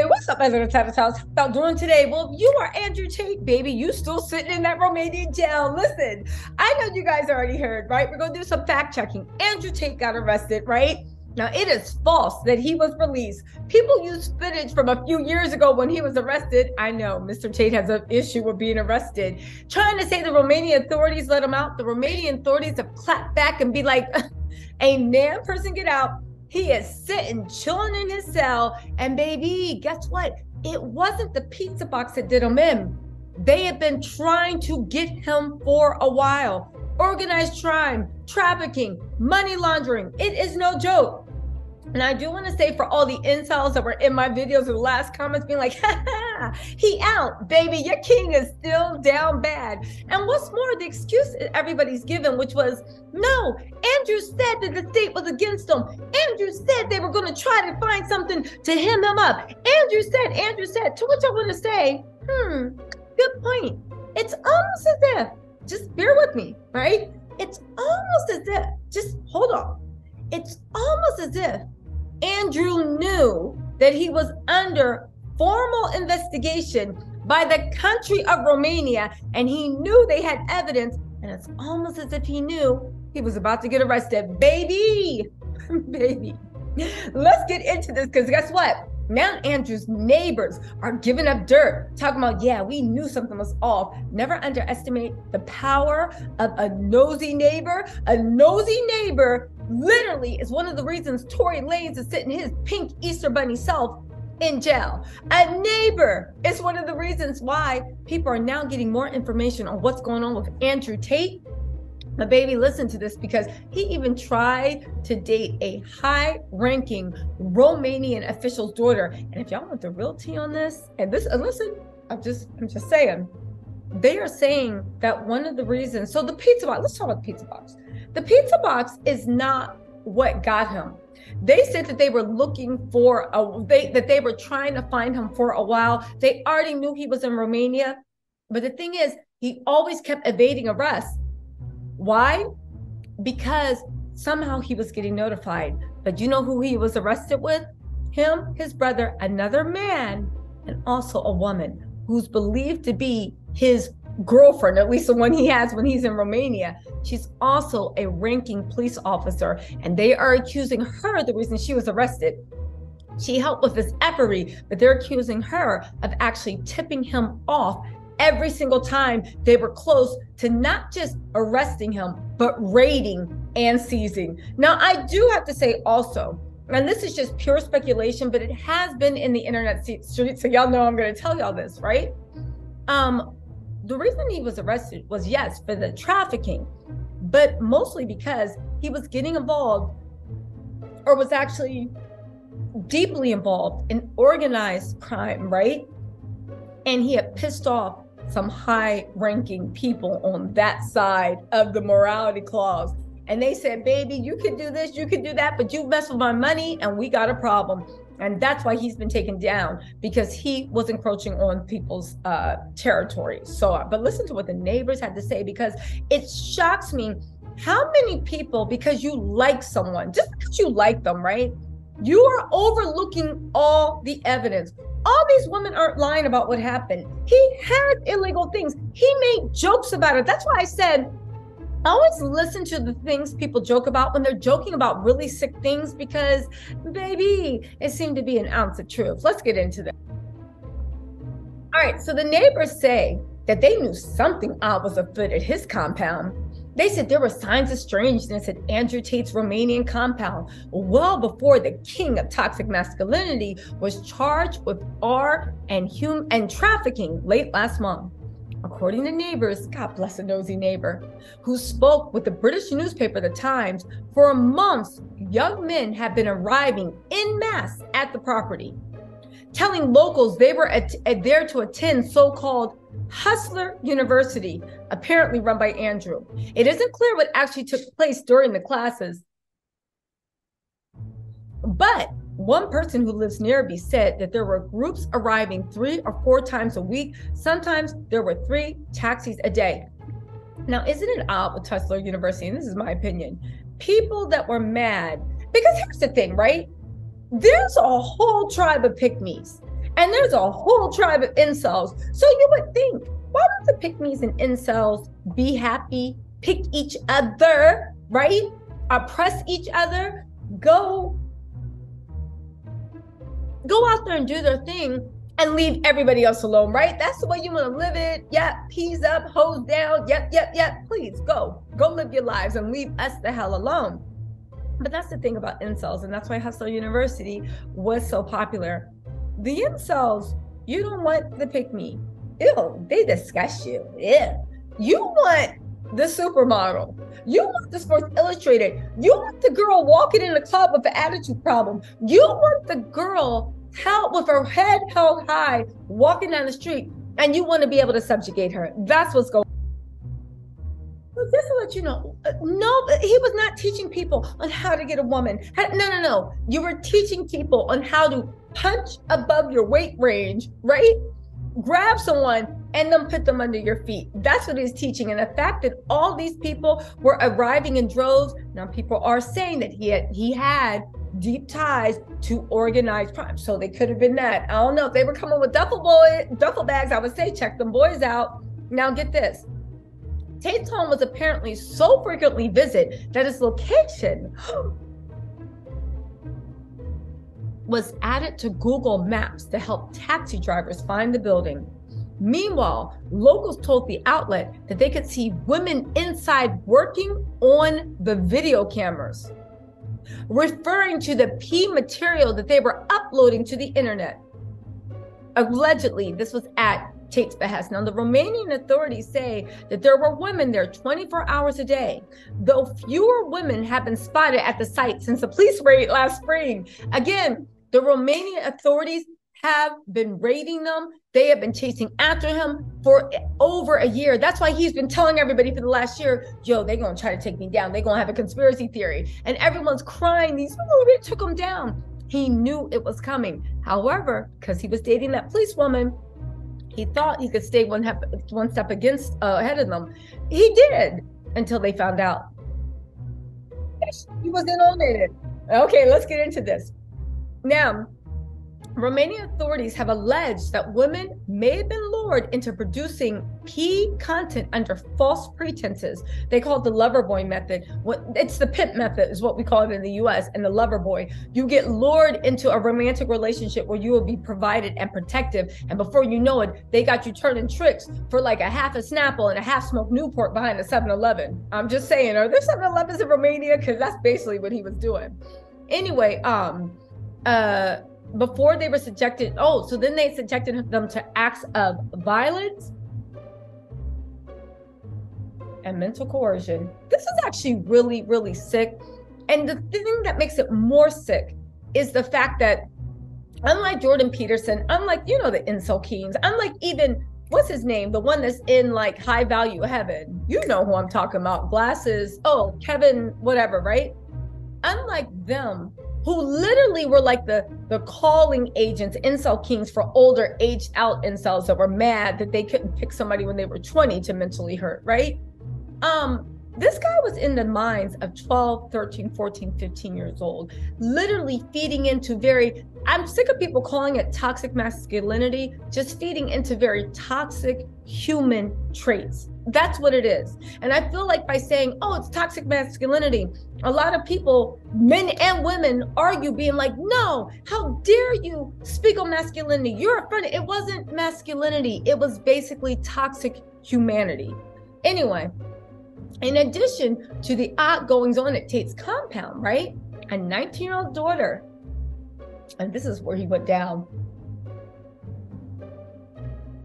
Hey, what's up, my little Tattle Tells? How about doing today? Well, you are Andrew Tate, baby. You still sitting in that Romanian jail. Listen, I know you guys already heard, right? We're going to do some fact checking. Andrew Tate got arrested, right? Now, it is false that he was released. People use footage from a few years ago when he was arrested. I know Mr. Tate has an issue with being arrested. Trying to say the Romanian authorities let him out. The Romanian authorities have clapped back and be like, ain't damn person get out. He is sitting, chilling in his cell. And baby, guess what? It wasn't the pizza box that did him in. They had been trying to get him for a while. Organized crime, trafficking, money laundering. It is no joke. And I do want to say for all the incels that were in my videos in the last comments being like, ha ha, he out, baby, your king is still down bad. And what's more, the excuse everybody's given, which was, no, Andrew said that the state was against him. Andrew said they were going to try to find something to hem him up. Andrew said, to which I want to say, good point. It's almost as if, just bear with me, right? It's almost as if, just hold on. It's almost as if Andrew knew that he was under formal investigation by the country of Romania, and he knew they had evidence, and it's almost as if he knew he was about to get arrested. Baby, baby. Let's get into this, because guess what? Now Andrew's neighbors are giving up dirt, talking about, yeah, we knew something was off. Never underestimate the power of a nosy neighbor. A nosy neighbor literally is one of the reasons Tory Lanez is sitting his pink Easter bunny self in jail. A neighbor is one of the reasons why people are now getting more information on what's going on with Andrew Tate. But baby, listen to this, because he even tried to date a high-ranking Romanian official's daughter. And if y'all want the real tea on this, and listen, I'm just saying, they are saying that one of the reasons, so the pizza box, let's talk about the pizza box. The pizza box is not what got him. They said that they were looking for that they were trying to find him for a while. They already knew he was in Romania. But the thing is, he always kept evading arrest. Why? Because somehow he was getting notified. But you know who he was arrested with? Him, his brother, another man, and also a woman who's believed to be his girlfriend, at least the one he has when he's in Romania. She's also a ranking police officer, and they are accusing her, the reason she was arrested, she helped with this effery, but they're accusing her of actually tipping him off every single time they were close to not just arresting him, but raiding and seizing. Now, I do have to say also, and this is just pure speculation, but it has been in the internet street, so y'all know I'm going to tell y'all this, right? The reason he was arrested was, yes, for the trafficking, but mostly because he was getting involved, or was actually deeply involved in organized crime, right? And he had pissed off some high-ranking people on that side of the morality clause. And they said, baby, you can do this, you can do that, but you mess with my money and we got a problem. And that's why he's been taken down, because he was encroaching on people's territory. So, but listen to what the neighbors had to say, because it shocks me how many people, because you like someone, just because you like them, right? You are overlooking all the evidence. All these women aren't lying about what happened. He had illegal things. He made jokes about it. That's why I said, I always listen to the things people joke about when they're joking about really sick things, because, baby, it seemed to be an ounce of truth. Let's get into that. All right, so the neighbors say that they knew something odd was afoot at his compound. They said there were signs of strangeness at Andrew Tate's Romanian compound well before the king of toxic masculinity was charged with and trafficking late last month. According to neighbors, God bless a nosy neighbor, who spoke with the British newspaper The Times, for months, young men have been arriving en masse at the property, telling locals they were there to attend so-called Hustler University, apparently run by Andrew. It isn't clear what actually took place during the classes, but one person who lives nearby said that there were groups arriving 3 or 4 times a week. Sometimes there were 3 taxis a day. Now, isn't it odd with Hustler University? And this is my opinion. People that were mad, because here's the thing, right? There's a whole tribe of pick-me's. And there's a whole tribe of incels. So you would think, why don't the pick-me's and incels be happy, pick each other, right? Oppress each other, go out there and do their thing and leave everybody else alone, right? That's the way you want to live it. Yep, peas up, hose down. Yep. Please go live your lives and leave us the hell alone. But that's the thing about incels, and that's why Hustle University was so popular. The incels, you don't want the pick me. Ew, they disgust you. Yeah. You want the supermodel. You want the Sports Illustrated. You want the girl walking in the club with an attitude problem. You want the girl held with her head held high, walking down the street, and you want to be able to subjugate her. That's what's going on. Just to let you know, no, he was not teaching people on how to get a woman. No. You were teaching people on how to punch above your weight range, right? Grab someone and then put them under your feet. That's what he's teaching. And the fact that all these people were arriving in droves, now people are saying that he had deep ties to organized crime. So they could have been that. I don't know if they were coming with duffel bags. I would say check them boys out. Now get this. Tate's home was apparently so frequently visited that its location was added to Google Maps to help taxi drivers find the building. Meanwhile, locals told the outlet that they could see women inside working on the video cameras, referring to the P material that they were uploading to the internet. Allegedly, this was at Tate's behest. Now, the Romanian authorities say that there were women there 24 hours a day, though fewer women have been spotted at the site since the police raid last spring. Again, the Romanian authorities have been raiding them. They have been chasing after him for over a year. That's why he's been telling everybody for the last year, yo, they're going to try to take me down. They're going to have a conspiracy theory. And everyone's crying, they took him down. He knew it was coming. However, because he was dating that police woman, he thought he could stay one step ahead of them. He did, until they found out. He was in on it. Okay, let's get into this. Now, Romanian authorities have alleged that women may have been lured into producing P content under false pretenses. They call it the lover boy method. It's the pimp method is what we call it in the US, and the lover boy. You get lured into a romantic relationship where you will be provided and protective, and before you know it, they got you turning tricks for like a half a Snapple and a half smoked Newport behind a 7-Eleven. I'm just saying, are there 7-Elevens in Romania? Because that's basically what he was doing. Anyway, before they were subjected, so then they subjected them to acts of violence and mental coercion. This is actually really, really sick. And the thing that makes it more sick is the fact that unlike Jordan Peterson, unlike, the incel kings, unlike even, what's his name? The one that's in like High Value Heaven. You know who I'm talking about. Glasses. Oh, Kevin, whatever, right? Unlike them, who literally were like the calling agents, incel kings for older aged out incels that were mad that they couldn't pick somebody when they were 20 to mentally hurt, right? This guy was in the minds of 12, 13, 14, 15 years old, literally feeding into I'm sick of people calling it toxic masculinity, just feeding into very toxic human traits. That's what it is. And I feel like by saying, it's toxic masculinity, a lot of people, men and women, argue being like, no, how dare you speak on masculinity? You're afraid. It wasn't masculinity. It was basically toxic humanity. Anyway, in addition to the outgoings on at Tate's compound, right? A 19-year-old daughter, and this is where he went down,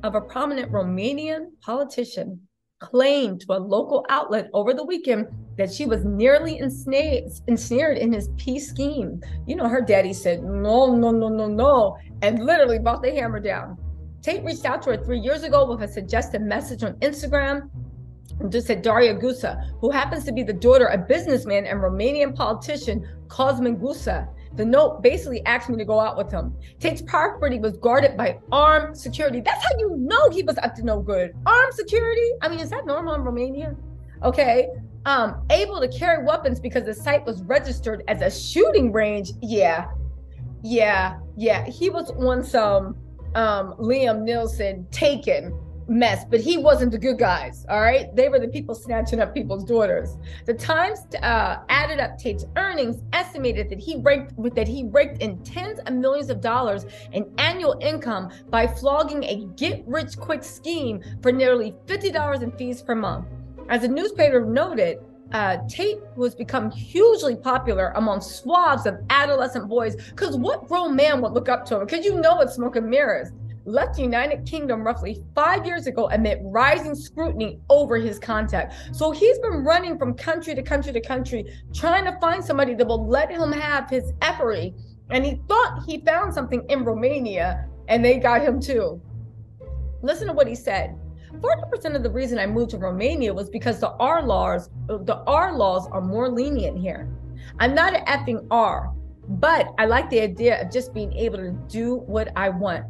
of a prominent Romanian politician claimed to a local outlet over the weekend that she was nearly ensnared in his peace scheme. Her daddy said, no, and literally brought the hammer down. Tate reached out to her 3 years ago with a suggested message on Instagram. And just said Daria Gusa, who happens to be the daughter of businessman and Romanian politician Cosmin Gusa. The note basically asked me to go out with him. Tate's property was guarded by armed security. That's how you know he was up to no good. Armed security? I mean, is that normal in Romania? Okay. Able to carry weapons because the site was registered as a shooting range. Yeah. He was on some, Liam Nielsen taken mess, but he wasn't the good guys. All right, they were the people snatching up people's daughters. The Times added up Tate's earnings, estimated that he raked in tens of millions of dollars in annual income by flogging a get-rich-quick scheme for nearly $50 in fees per month. As the newspaper noted, Tate was become hugely popular among swaths of adolescent boys, because what grown man would look up to him? Because you know it's smoke and mirrors. Left the United Kingdom roughly 5 years ago amid rising scrutiny over his contact. So he's been running from country to country to country, trying to find somebody that will let him have his effery. And he thought he found something in Romania, and they got him too. Listen to what he said. 40% of the reason I moved to Romania was because the R laws are more lenient here. I'm not an effing R, but I like the idea of just being able to do what I want.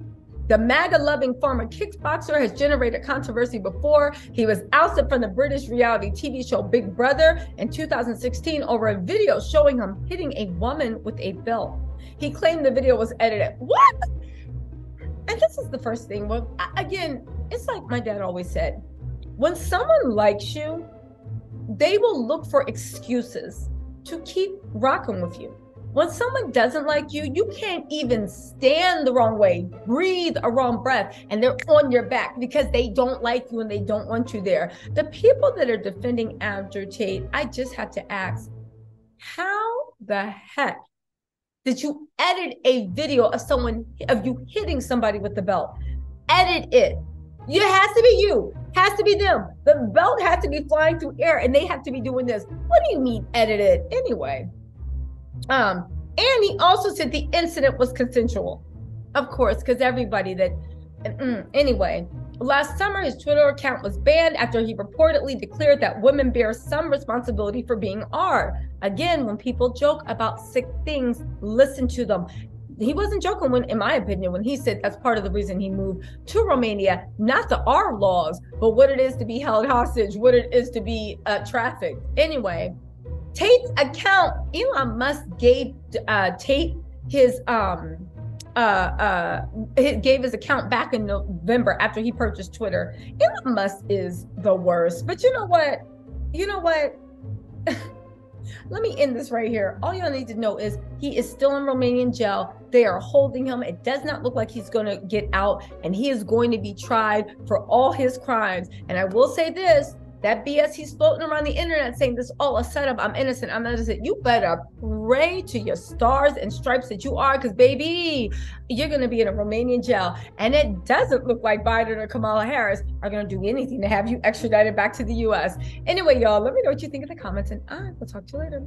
The MAGA-loving former kickboxer has generated controversy before. He was ousted from the British reality TV show Big Brother in 2016 over a video showing him hitting a woman with a belt. He claimed the video was edited. What? And this is the first thing. Well, again, it's like my dad always said, when someone likes you, they will look for excuses to keep rocking with you. When someone doesn't like you, you can't even stand the wrong way, breathe a wrong breath, and they're on your back because they don't like you and they don't want you there. The people that are defending Andrew Tate, I just have to ask, how the heck did you edit a video of you hitting somebody with the belt? Edit it. It has to be you, has to be them. The belt has to be flying through air and they have to be doing this. What do you mean edit it? Anyway. And he also said the incident was consensual. Of course, because everybody anyway. Last summer, his Twitter account was banned after he reportedly declared that women bear some responsibility for being R. Again, when people joke about sick things, listen to them. He wasn't joking in my opinion, when he said that's part of the reason he moved to Romania, not the R laws, but what it is to be held hostage, what it is to be trafficked. Anyway, Tate's account, Elon Musk gave Tate his gave his account back in November after he purchased Twitter. Elon Musk is the worst. But you know what? Let me end this right here. All y'all need to know is he is still in Romanian jail. They are holding him. It does not look like he's going to get out, and he is going to be tried for all his crimes. And I will say this, that BS he's floating around the internet saying this all a setup, I'm innocent, you better pray to your stars and stripes that you are, because baby, you're going to be in a Romanian jail. And it doesn't look like Biden or Kamala Harris are going to do anything to have you extradited back to the US. Anyway, y'all, let me know what you think in the comments, and I will talk to you later.